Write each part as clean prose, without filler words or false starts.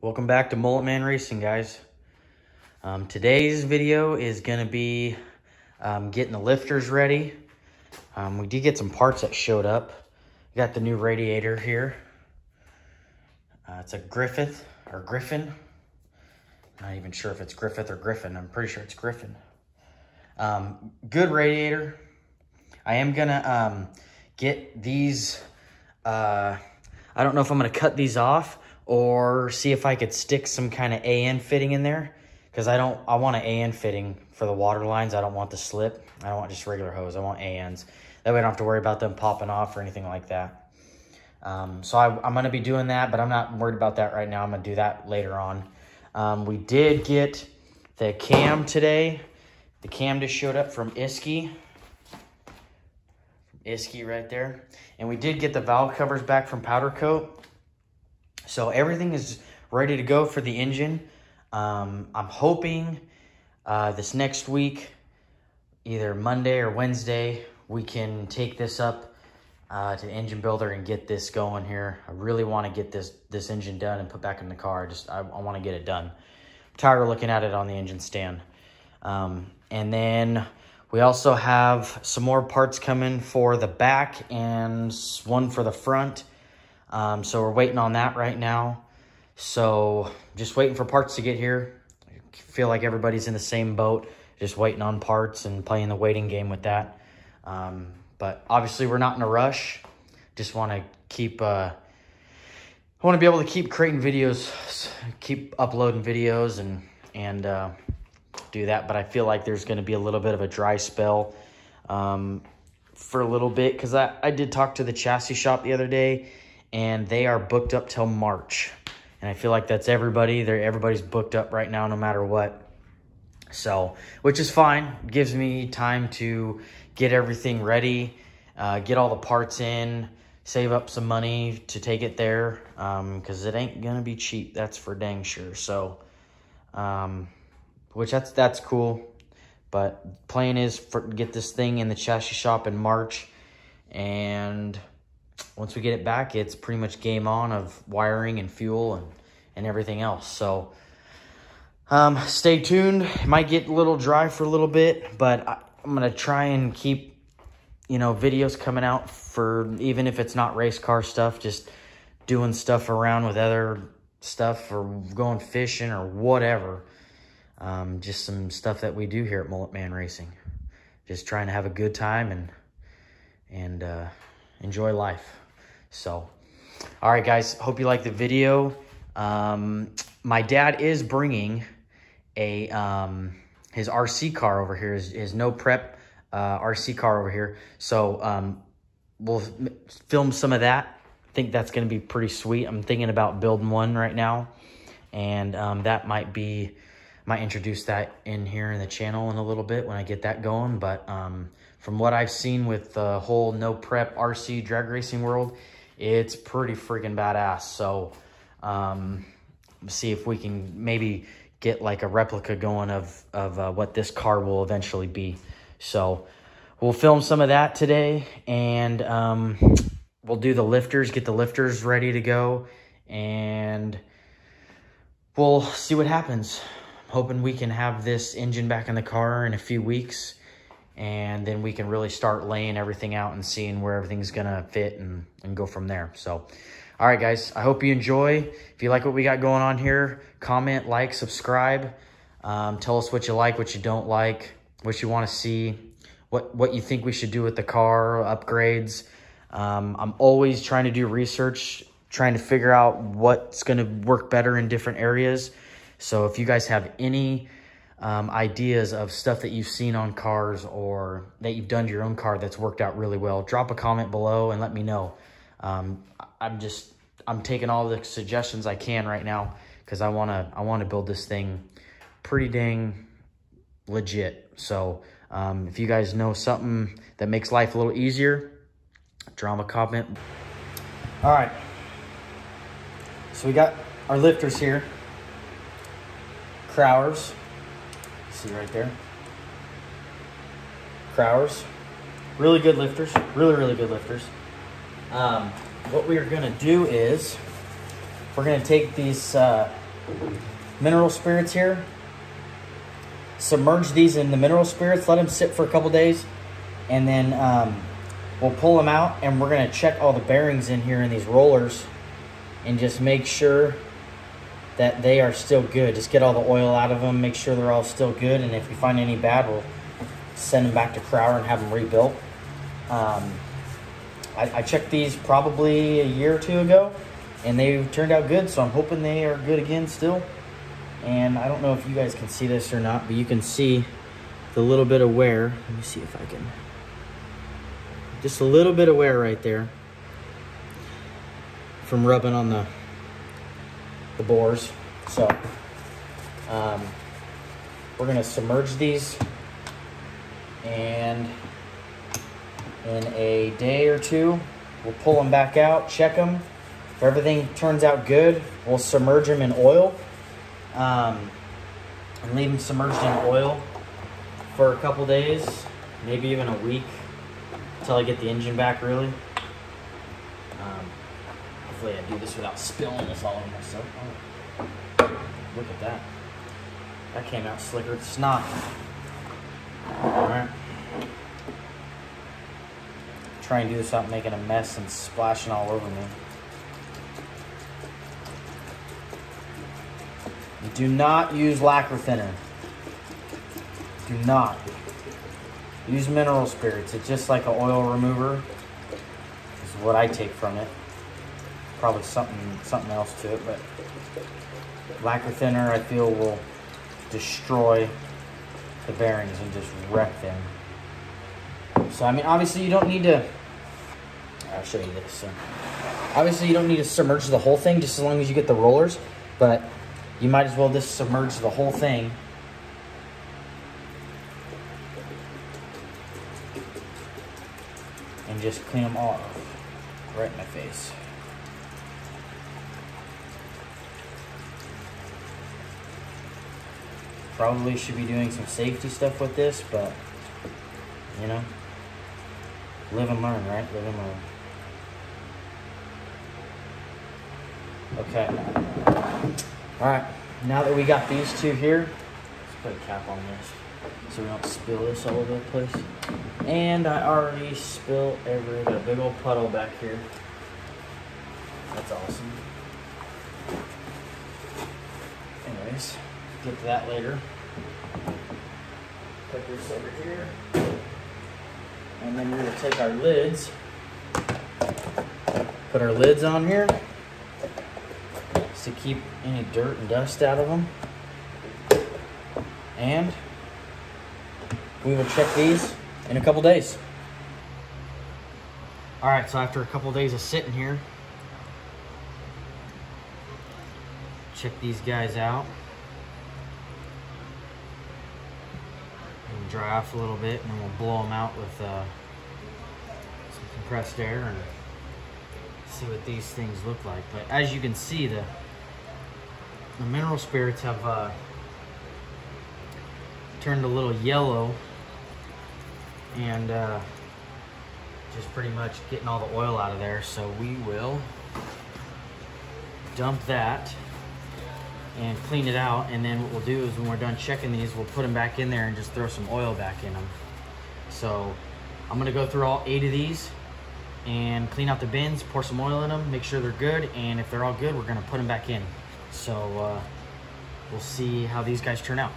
Welcome back to Mullet Man Racing, guys. Today's video is going to be getting the lifters ready. We did get some parts that showed up. We got the new radiator here. It's a Griffin. Not even sure if it's Griffith or Griffin. I'm pretty sure it's Griffin. Good radiator. I am going to get these. I don't know if I'm going to cut these off or see if I could stick some kind of AN fitting in there, because I want an AN fitting for the water lines. I don't want the slip. I don't want just regular hose. I want ANs. That way I don't have to worry about them popping off or anything like that. So I'm going to be doing that, but I'm not worried about that right now. I'm going to do that later on. We did get the cam today. The cam just showed up from Iski. Right there. And we did get the valve covers back from Powder Coat. So everything is ready to go for the engine. I'm hoping this next week, either Monday or Wednesday, we can take this up to the engine builder and get this going here. I really want to get this engine done and put back in the car. I want to get it done. I'm tired of looking at it on the engine stand. And then we also have some more parts coming for the back and one for the front. So we're waiting on that right now. So just waiting for parts to get here. I feel like everybody's in the same boat, just waiting on parts and playing the waiting game with that. But obviously we're not in a rush. Just want to keep, I want to be able to keep creating videos, keep uploading videos and do that. But I feel like there's going to be a little bit of a dry spell for a little bit, because I did talk to the chassis shop the other day, and they are booked up till March. And I feel like that's everybody. Everybody's booked up right now no matter what. So, which is fine. Gives me time to get everything ready, get all the parts in, save up some money to take it there, because it ain't going to be cheap. That's for dang sure. So, which that's cool. But plan is for get this thing in the chassis shop in March, and once we get it back, it's pretty much game on of wiring and fuel and everything else. So stay tuned. It might get a little dry for a little bit, but I'm going to try and keep, videos coming out for, even if it's not race car stuff, just doing stuff around with other stuff or going fishing or whatever. Just some stuff that we do here at Mullet Man Racing. Just trying to have a good time and enjoy life. So, all right, guys, hope you like the video. My dad is bringing his RC car over here, his no prep RC car over here. So we'll film some of that. I think that's going to be pretty sweet. I'm thinking about building one right now, and that might introduce that in here in the channel in a little bit when I get that going. But from what I've seen with the whole no prep RC drag racing world, it's pretty freaking badass. So see if we can maybe get like a replica going of what this car will eventually be. So we'll film some of that today, and we'll do the lifters, get the lifters ready to go, and we'll see what happens. Hoping we can have this engine back in the car in a few weeks, and then we can really start laying everything out and seeing where everything's gonna fit and go from there. So, all right, guys, I hope you enjoy. If you like what we got going on here, comment, like, subscribe. Tell us what you like, what you don't like, what you want to see, what you think we should do with the car, upgrades. I'm always trying to do research, trying to figure out what's gonna work better in different areas. So if you guys have any ideas of stuff that you've seen on cars or that you've done to your own car that's worked out really well, drop a comment below and let me know. I'm taking all the suggestions I can right now, because I wanna build this thing pretty dang legit. So if you guys know something that makes life a little easier, drop a comment. All right, so we got our lifters here. Crowers, see right there. Crowers, really good lifters, really good lifters. What we are gonna do is we're gonna take these mineral spirits here. Submerge these in the mineral spirits, let them sit for a couple days, and then we'll pull them out, and we're gonna check all the bearings in here in these rollers and just make sure that they are still good. Just get all the oil out of them, make sure they're all still good, and if we find any bad, we'll send them back to Crowder and have them rebuilt. I checked these probably a year or two ago, and they turned out good, so I'm hoping they are good again still. And I don't know if you guys can see this or not, but you can see the little bit of wear. Let me see if I can. Just a little bit of wear right there from rubbing on the bores. So we're gonna submerge these, and in a day or two, we'll pull them back out, check them. If everything turns out good, we'll submerge them in oil and leave them submerged in oil for a couple days, maybe even a week, until I get the engine back, really. Hopefully I do this without spilling this all over myself. Oh, look at that. That came out slicker. It's not. All right. Try and do this without making a mess and splashing all over me. Do not use lacquer thinner. Do not. Use mineral spirits. It's just like an oil remover. This is what I take from it. Probably something else to it, but lacquer thinner, I feel, will destroy the bearings and just wreck them. So, I mean, obviously you don't need to, I'll show you this. So, obviously you don't need to submerge the whole thing, just as long as you get the rollers, but you might as well just submerge the whole thing. And just clean them all off. Right in my face. Probably should be doing some safety stuff with this, but, you know, live and learn, right? Live and learn. Okay. All right. Now that we got these two here, let's put a cap on this so we don't spill this all over the place. And I already spilled got a big old puddle back here. That's awesome. Anyways, get to that later. Put this over here. And then we're going to take our lids, put our lids on here just to keep any dirt and dust out of them. And we will check these in a couple days. All right, so after a couple days of sitting here, check these guys out. And dry off a little bit, and then we'll blow them out with some compressed air and see what these things look like. But as you can see, the mineral spirits have turned a little yellow, and just pretty much getting all the oil out of there. So we will dump that and clean it out, and then what we'll do is when we're done checking these, we'll put them back in there and just throw some oil back in them. So I'm gonna go through all 8 of these and clean out the bins, pour some oil in them, make sure they're good, and if they're all good, we're gonna put them back in. So we'll see how these guys turn out.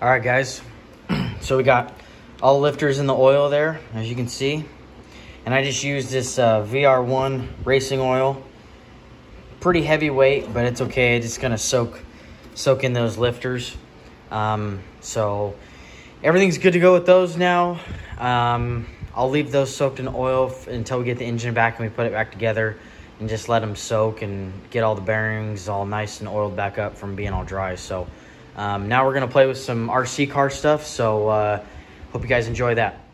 All right, guys. So we got all the lifters in the oil there, as you can see. And I just used this VR1 racing oil. Pretty heavy weight, but it's okay. It's just gonna soak in those lifters. So everything's good to go with those now. I'll leave those soaked in oil until we get the engine back and we put it back together and just let them soak and get all the bearings all nice and oiled back up from being all dry. So now we're gonna play with some RC car stuff. So hope you guys enjoy that.